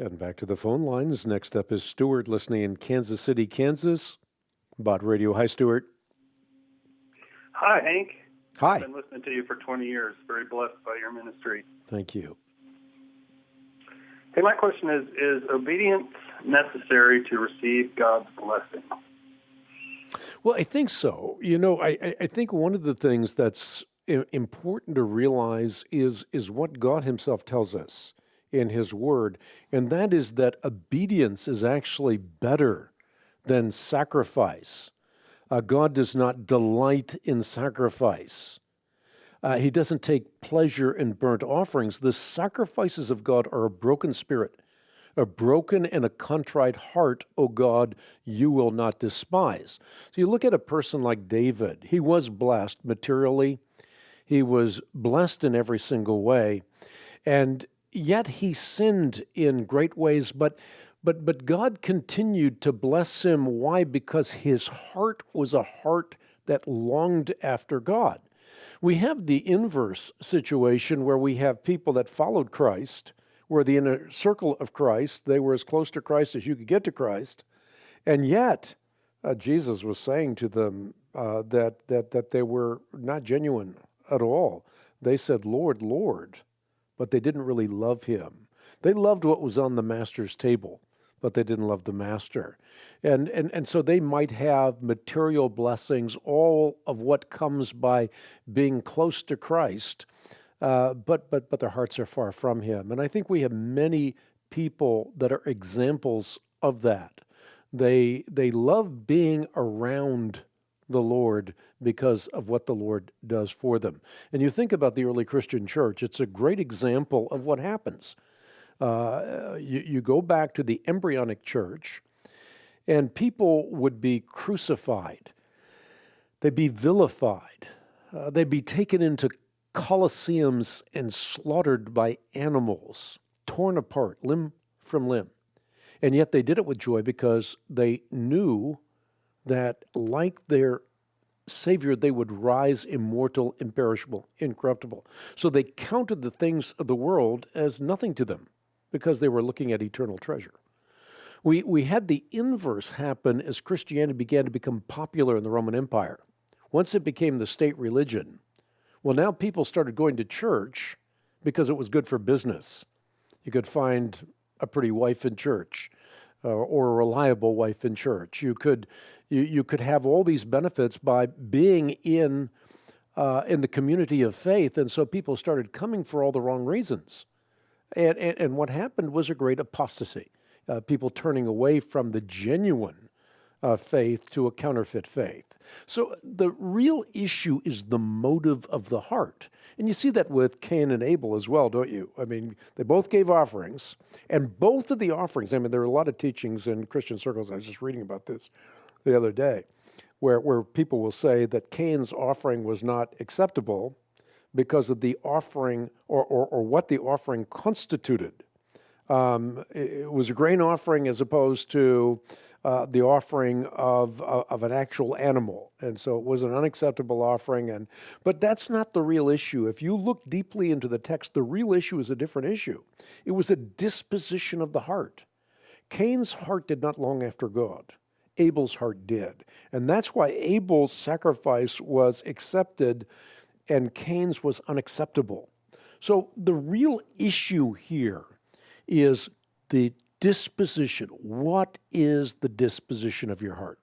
And back to the phone lines. Next up is Stuart, listening in Kansas City, Kansas. Bot Radio. Hi, Stuart. Hi, Hank. Hi. I've been listening to you for 20 years. Very blessed by your ministry. Thank you. Hey, my question is obedience necessary to receive God's blessing? Well, I think so. I think one of the things that's important to realize is what God himself tells us in his word, and that is that obedience is actually better than sacrifice. God does not delight in sacrifice. He doesn't take pleasure in burnt offerings. The sacrifices of God are a broken spirit, a broken and a contrite heart, O God, you will not despise. So you look at a person like David. He was blessed materially. He was blessed in every single way. And yet he sinned in great ways, but God continued to bless him. Why? Because his heart was a heart that longed after God. We have the inverse situation where we have people that followed Christ, were the inner circle of Christ. They were as close to Christ as you could get to Christ. And yet, Jesus was saying to them that they were not genuine at all. They said, Lord, Lord, but they didn't really love him. They loved what was on the master's table, but they didn't love the master. And so they might have material blessings, all of what comes by being close to Christ, but their hearts are far from him. And I think we have many people that are examples of that. They love being around the Lord because of what the Lord does for them. And you think about the early Christian church, it's a great example of what happens. You go back to the embryonic church, and people would be crucified. They'd be vilified. They'd be taken into colosseums and slaughtered by animals, torn apart limb from limb. And yet they did it with joy because they knew that, like their Savior, they would rise immortal, imperishable, incorruptible. So they counted the things of the world as nothing to them because they were looking at eternal treasure. We had the inverse happen as Christianity began to become popular in the Roman Empire. Once it became the state religion, well, now people started going to church because it was good for business. You could find a pretty wife in church, or a reliable wife in church. You could have all these benefits by being in the community of faith, and so people started coming for all the wrong reasons. And what happened was a great apostasy. People turning away from the genuine faith to a counterfeit faith. So the real issue is the motive of the heart. And you see that with Cain and Abel as well, don't you? I mean, they both gave offerings, and both of the offerings, I mean, there are a lot of teachings in Christian circles, I was just reading about this the other day, where people will say that Cain's offering was not acceptable because of the offering or what the offering constituted. It was a grain offering as opposed to the offering of an actual animal. And so it was an unacceptable offering. But that's not the real issue. If you look deeply into the text, the real issue is a different issue. It was a disposition of the heart. Cain's heart did not long after God. Abel's heart did. And that's why Abel's sacrifice was accepted and Cain's was unacceptable. So the real issue here is the disposition. What is the disposition of your heart?